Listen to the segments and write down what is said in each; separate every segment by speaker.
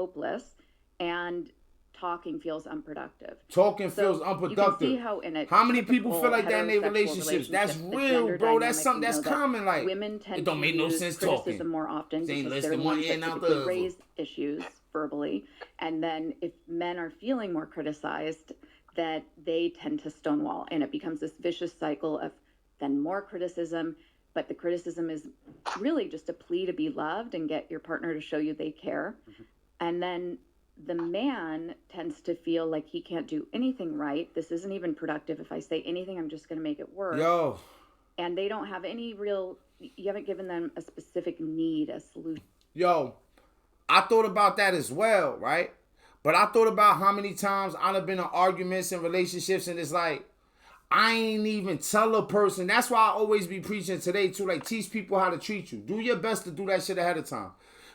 Speaker 1: hopeless, and talking feels unproductive.
Speaker 2: Talking feels unproductive.
Speaker 1: You can see how in a
Speaker 2: how many people feel like that in their relationships? That's real, bro. That's something that's common. Like,
Speaker 1: women tend
Speaker 2: it don't make no sense
Speaker 1: criticism
Speaker 2: talking
Speaker 1: more often
Speaker 2: they ain't
Speaker 1: because they're
Speaker 2: listening
Speaker 1: the
Speaker 2: one
Speaker 1: ones
Speaker 2: ear
Speaker 1: that
Speaker 2: and out
Speaker 1: typically
Speaker 2: the other.
Speaker 1: raise issues verbally. And then if men are feeling more criticized, that they tend to stonewall, and it becomes this vicious cycle of then more criticism. But the criticism is really just a plea to be loved and get your partner to show you they care. And then the man tends to feel like he can't do anything right. This isn't even productive. If I say anything, I'm just going to make it worse.
Speaker 2: Yo.
Speaker 1: And they don't have any real, you haven't given them a specific need, a solution.
Speaker 2: Yo, I thought about that as well, right? But I thought about how many times I've been in arguments and relationships, and it's like, I ain't even tell a person. That's why I always be preaching today too. Like, teach people how to treat you. Do your best to do that shit ahead of time.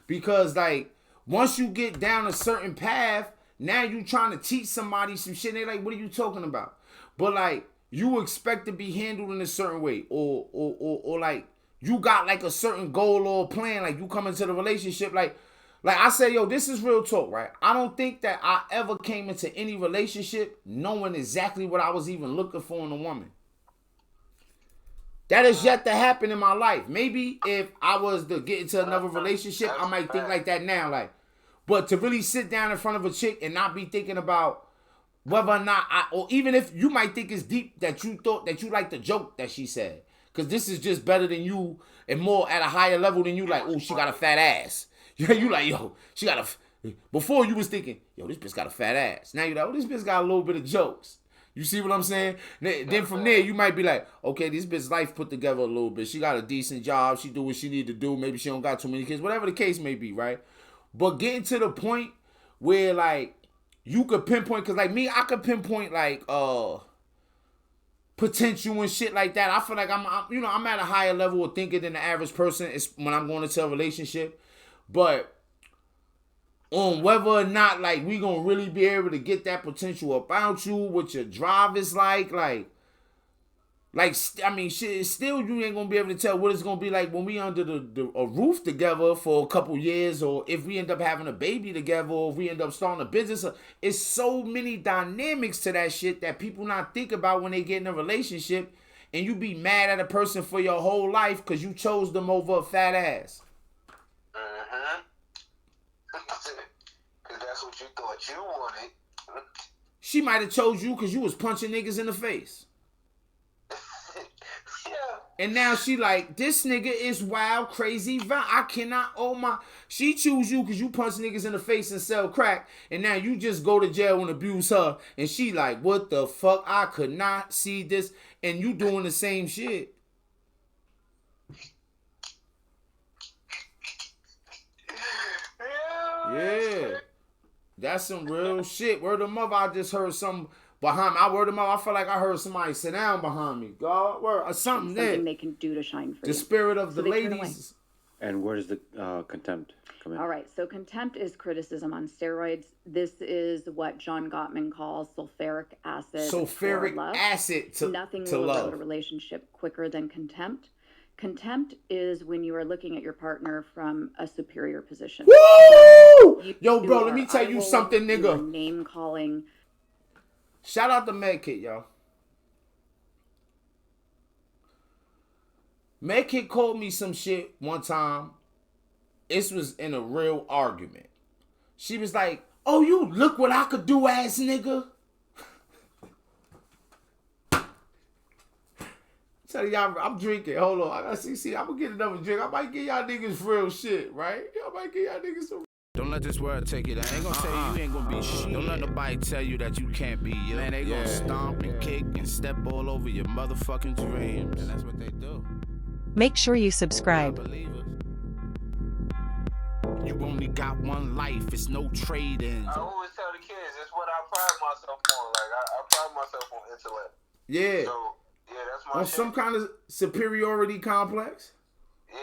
Speaker 2: Because, like, once you get down a certain path, now you trying to teach somebody some shit. And they like, what are you talking about? But, like, you expect to be handled in a certain way. Or like, you got, like, a certain goal or plan. Like, you come into the relationship, like I say, yo, this is real talk, right? I don't think that I ever came into any relationship knowing exactly what I was even looking for in a woman. That is yet to happen in my life. Maybe if I was to get into another relationship, I might think like that now. Like, but to really sit down in front of a chick and not be thinking about whether or not or even if you might think it's deep that you thought that you liked the joke that she said. Because this is just better than you and more at a higher level than you. Like, oh, she got a fat ass. You like, yo, she got a... Before you was thinking, yo, this bitch got a fat ass. Now you're like, oh, this bitch got a little bit of jokes. You see what I'm saying? Then from there, you might be like, okay, this bitch life put together a little bit. She got a decent job. She do what she need to do. Maybe she don't got too many kids. Whatever the case may be, right? But getting to the point where, like, you could pinpoint... Because, like, me, I could pinpoint, like, potential and shit like that. I feel like I'm at a higher level of thinking than the average person is when I'm going into a relationship. But on whether or not, like, we gonna really be able to get that potential about you, what your drive is like, I mean, shit, still you ain't gonna be able to tell what it's gonna be like when we under a roof together for a couple years, or if we end up having a baby together, or if we end up starting a business. It's so many dynamics to that shit that people not think about when they get in a relationship, and you be mad at a person for your whole life because you chose them over a fat ass.
Speaker 3: Because that's what you thought you wanted.
Speaker 2: She might have chose you because you was punching niggas in the face.
Speaker 3: Yeah.
Speaker 2: And now she like, this nigga is wild, crazy, I cannot, oh my. She choose you because you punch niggas in the face and sell crack. And now you just go to jail and abuse her. And she like, what the fuck? I could not see this. And you doing the same shit. Yeah. That's some real shit. Word of mother, I just heard something behind me. Word of mother, I feel like I heard somebody sit down behind me. God, word, or something there.
Speaker 1: Something they can do to shine for
Speaker 2: the
Speaker 1: you.
Speaker 2: The spirit of the ladies.
Speaker 4: And where does the contempt come in?
Speaker 1: All right, so contempt is criticism on steroids. This is what John Gottman calls sulfuric acid.
Speaker 2: Sulfuric acid to
Speaker 1: Nothing
Speaker 2: to
Speaker 1: will
Speaker 2: love.
Speaker 1: erode a relationship quicker than contempt. Contempt is when you are looking at your partner from a superior position.
Speaker 2: Woo! Yo, bro, let me tell you something, nigga.
Speaker 1: Name calling.
Speaker 2: Shout out to Medkit, y'all. Medkit called me some shit one time. This was in a real argument. She was like, oh, you look what I could do, ass nigga. Tell y'all, I'm drinking. Hold on. I gotta see. I'm gonna get another drink. I might get y'all niggas real shit, right? I might get y'all niggas some.
Speaker 5: Don't let this word take you down. Ain't gonna tell you ain't gonna be shit. Don't let nobody tell you that you can't be you. Man, they gonna stomp and kick and step all over your motherfucking dreams. And that's what they do.
Speaker 6: Make sure you subscribe.
Speaker 5: You only got one life. It's no trade-ins.
Speaker 3: I always tell the kids, it's what I pride myself on. Like, I pride myself on intellect.
Speaker 2: Yeah.
Speaker 3: So, yeah, that's my
Speaker 2: on
Speaker 3: shit.
Speaker 2: some kind of superiority complex.
Speaker 3: Yeah.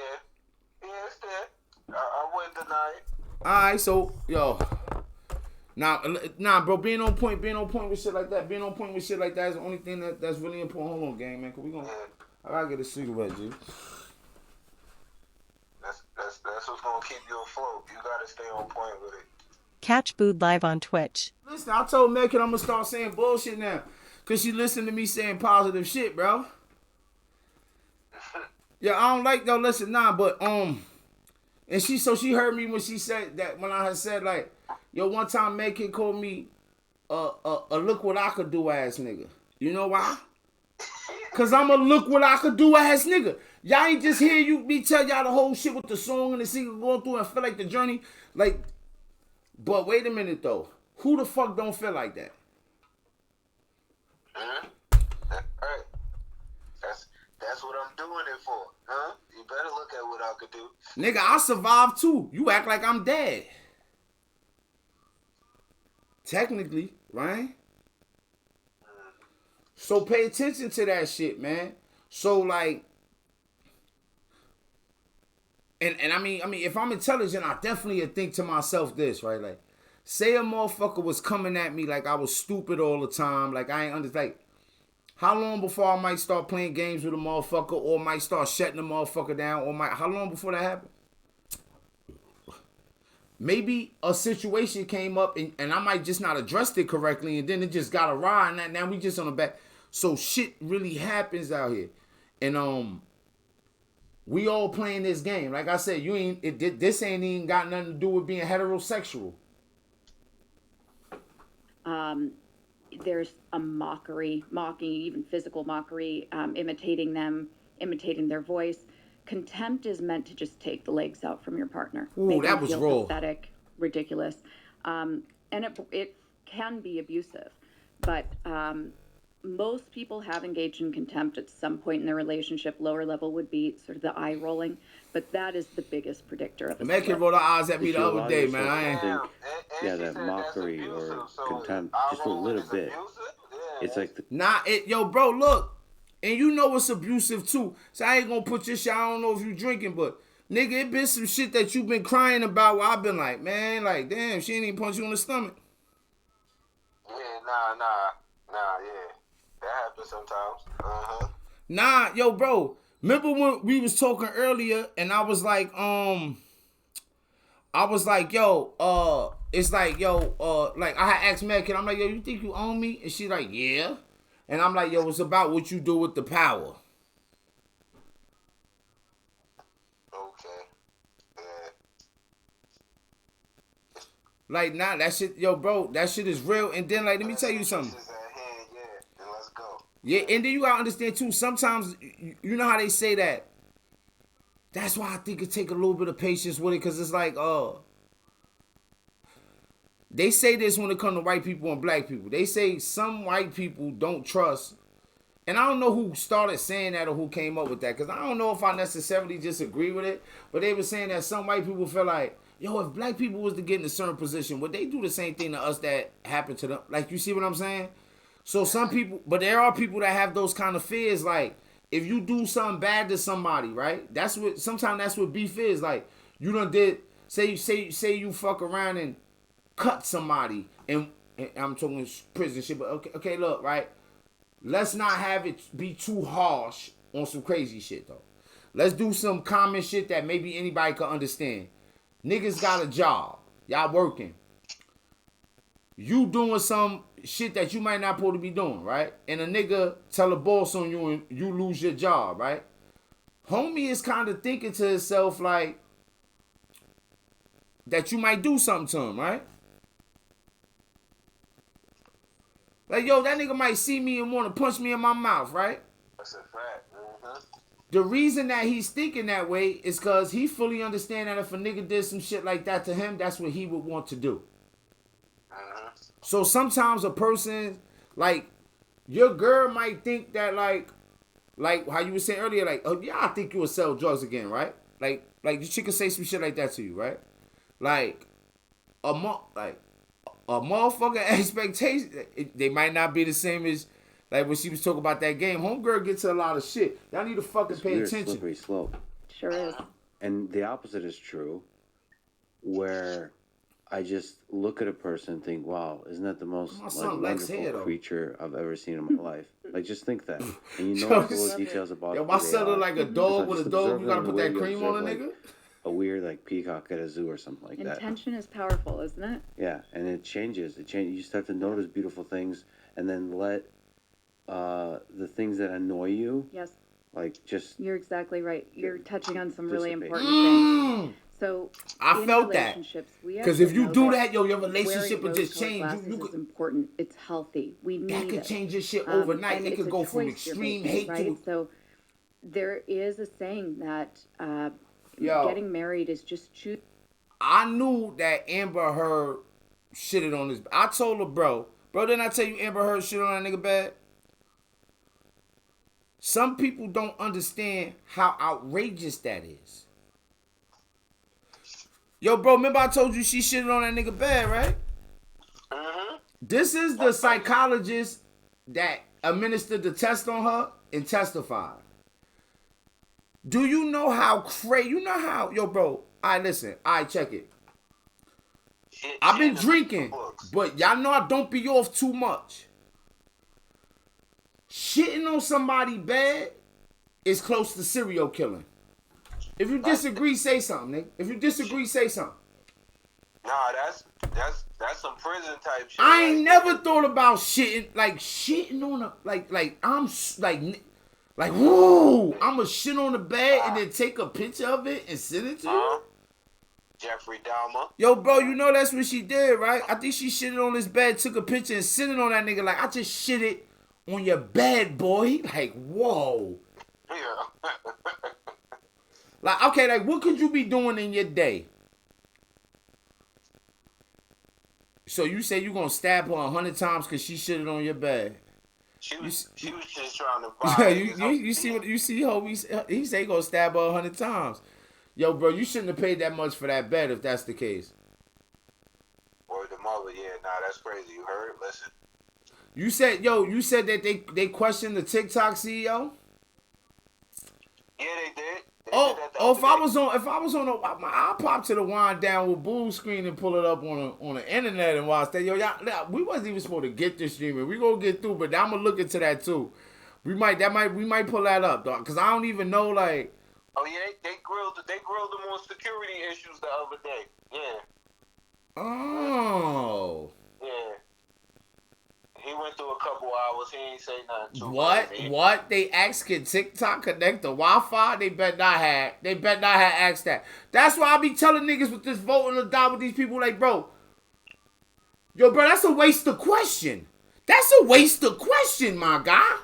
Speaker 3: Yeah, it's there. I wouldn't deny it.
Speaker 2: Alright, so, yo. Nah, bro, being on point with shit like that is the only thing that's really important. Hold on, gang, man, cause we gonna... I gotta get a cigarette, G.
Speaker 3: That's what's gonna keep you afloat. You gotta stay on point with it.
Speaker 6: Catch Booed live on Twitch.
Speaker 2: Listen, I told Megan I'm gonna start saying bullshit now, cause she listened to me saying positive shit, bro. Yeah, I don't like though. Listen, but and she heard me when she said that, when I had said like, yo, one time Megan called me a look what I could do ass nigga. You know why? Cause I'm a look what I could do ass nigga. Y'all ain't just hear me tell y'all the whole shit with the song and the single going through and feel like the journey. Like, but wait a minute though. Who the fuck don't feel like that?
Speaker 3: That's right. That's what I'm doing it for. Huh? You better look at what I could do.
Speaker 2: Nigga, I survived too. You act like I'm dead. Technically, right? So pay attention to that shit, man. So like, and I mean, if I'm intelligent, I definitely think to myself this, right? Like, say a motherfucker was coming at me like I was stupid all the time, like I ain't understand. Like, how long before I might start playing games with a motherfucker, or might start shutting the motherfucker down, or how long before that happens? Maybe a situation came up and I might just not addressed it correctly, and then it just got a ride, and now we just on the back. So shit really happens out here, and we all playing this game. Like I said, this ain't even got nothing to do with being heterosexual.
Speaker 1: There's a mocking, even physical mockery, imitating them, imitating their voice. Contempt is meant to just take the legs out from your partner.
Speaker 2: Ooh, that was raw.
Speaker 1: Pathetic, ridiculous, and it can be abusive. But most people have engaged in contempt at some point in their relationship. Lower level would be sort of the eye rolling, but that is the biggest predictor of a
Speaker 2: Megan
Speaker 1: split.
Speaker 2: rolled her eyes at me the other day, man. I ain't.
Speaker 4: Yeah, that mockery or contempt, just a little bit. It's like
Speaker 2: Yo, bro, look. And you know it's abusive too. So I ain't gonna put your shit. I don't know if you drinking, but nigga, it been some shit that you been crying about where I've been like, man, like, damn, she ain't even punch you in the stomach.
Speaker 3: Yeah, yeah. That happens sometimes.
Speaker 2: Nah, yo, bro. Remember when we was talking earlier and I was like, it's like, like I had asked Megan, I'm like, yo, you think you own me? And she like, yeah. And I'm like, yo, it's about what you do with the power.
Speaker 3: Okay. Yeah.
Speaker 2: Like, nah, that shit, yo, bro, that shit is real. And then, like, let me tell you something.
Speaker 3: Yeah, let's go.
Speaker 2: Yeah, and then you gotta understand, too, sometimes, you know how they say that. That's why I think it take a little bit of patience with it, because it's like, they say this when it comes to white people and black people. They say some white people don't trust. And I don't know who started saying that or who came up with that, because I don't know if I necessarily just agree with it. But they were saying that some white people feel like, yo, if black people was to get in a certain position, would they do the same thing to us that happened to them? Like, you see what I'm saying? So some people, but there are people that have those kind of fears. Like, if you do something bad to somebody, right? Sometimes that's what beef is. Like, you done did, say you fuck around and cut somebody, and I'm talking prison shit, but okay, look, right? Let's not have it be too harsh on some crazy shit, though. Let's do some common shit that maybe anybody can understand. Niggas got a job. Y'all working. You doing some shit that you might not supposed to be doing, right? And a nigga tell a boss on you and you lose your job, right? Homie is kind of thinking to himself like that you might do something to him, right? Like, yo, that nigga might see me and want to punch me in my mouth, right?
Speaker 3: That's a fact. Mm-hmm.
Speaker 2: The reason that he's thinking that way is because he fully understands that if a nigga did some shit like that to him, that's what he would want to do.
Speaker 3: Mm-hmm.
Speaker 2: So sometimes a person, like, your girl might think that, like how you were saying earlier, like, oh, yeah, I think you would sell drugs again, right? Like the chick can say some shit like that to you, right? Like, a motherfucker expectation, they might not be the same as like when she was talking about that game. Homegirl gets a lot of shit. Y'all need to fucking pay attention.
Speaker 4: Slippery slope.
Speaker 1: Sure is.
Speaker 4: And the opposite is true, where I just look at a person and think, wow, isn't that the most wonderful creature I've ever seen in my life? Like, just think that. And you know all the details about
Speaker 2: my son look like a dog with a dog. You gotta put that cream on a nigga?
Speaker 4: a weird like peacock at a zoo or something like that.
Speaker 1: Intention is powerful, isn't it?
Speaker 4: Yeah, and it changes. You start to notice beautiful things, and then let the things that annoy you.
Speaker 1: Yes.
Speaker 4: Like just.
Speaker 1: You're exactly right. You're touching on some really
Speaker 4: dissipate.
Speaker 1: important things. So
Speaker 2: I felt that. Because if you do that, your relationship will just change. You
Speaker 1: could, important. It's healthy. We need
Speaker 2: that could
Speaker 1: it.
Speaker 2: change your shit overnight. It could go from extreme hate
Speaker 1: right?
Speaker 2: to.
Speaker 1: So there is a saying that getting married is just choose.
Speaker 2: I knew that Amber Heard shitted on this. I told her, bro, didn't I tell you Amber Heard shit on that nigga bad? Some people don't understand how outrageous that is. Yo, bro, remember I told you she shitted on that nigga bad, right?
Speaker 3: Mm-hmm.
Speaker 2: This is the psychologist that administered the test on her and testified. Do you know how crazy? You know how, yo, bro? All right, listen. All right, check it. I've been drinking, but y'all know I don't be off too much. Shitting on somebody bad is close to serial killing. If you disagree, say something, nigga. If you disagree, say something.
Speaker 3: Nah, that's some prison type shit.
Speaker 2: I ain't never thought about shitting on a like whoa, I'ma shit on the bed and then take a picture of it and send it to you.
Speaker 3: Jeffrey Dahmer.
Speaker 2: Yo, bro, you know that's what she did, right? I think she shitted on this bed, took a picture and sent it on that nigga like, I just shit it on your bed, boy. Like, whoa.
Speaker 3: Yeah.
Speaker 2: Like, okay, like, what could you be doing in your day? So you say you gonna stab her 100 times because she shitted on your bed?
Speaker 3: She was just trying to
Speaker 2: buy. you see what you see? He say he gonna stab her 100 times. Yo, bro, you shouldn't have paid that much for that bed if that's the case.
Speaker 3: Or the mother, yeah, nah, that's crazy. You heard? Listen.
Speaker 2: You said that they questioned the TikTok CEO.
Speaker 3: Yeah, they did.
Speaker 2: If I was on I'll pop to the wind down with Boo screen and pull it up on the internet and watch that. Yo, y'all, we wasn't even supposed to get this streaming. We gonna get through, but I'm gonna look into that too. We might pull that up, dog, because I don't even know, like.
Speaker 3: Oh yeah, they grilled them on security issues the other day. Yeah.
Speaker 2: Oh.
Speaker 3: Yeah. He went through a couple hours. He ain't say nothing too crazy.
Speaker 2: What? They asked, can TikTok connect the Wi-Fi? They bet not have asked that. That's why I be telling niggas with this voting to die with these people, like, bro. Yo, bro, that's a waste of question. That's a waste of question, my guy.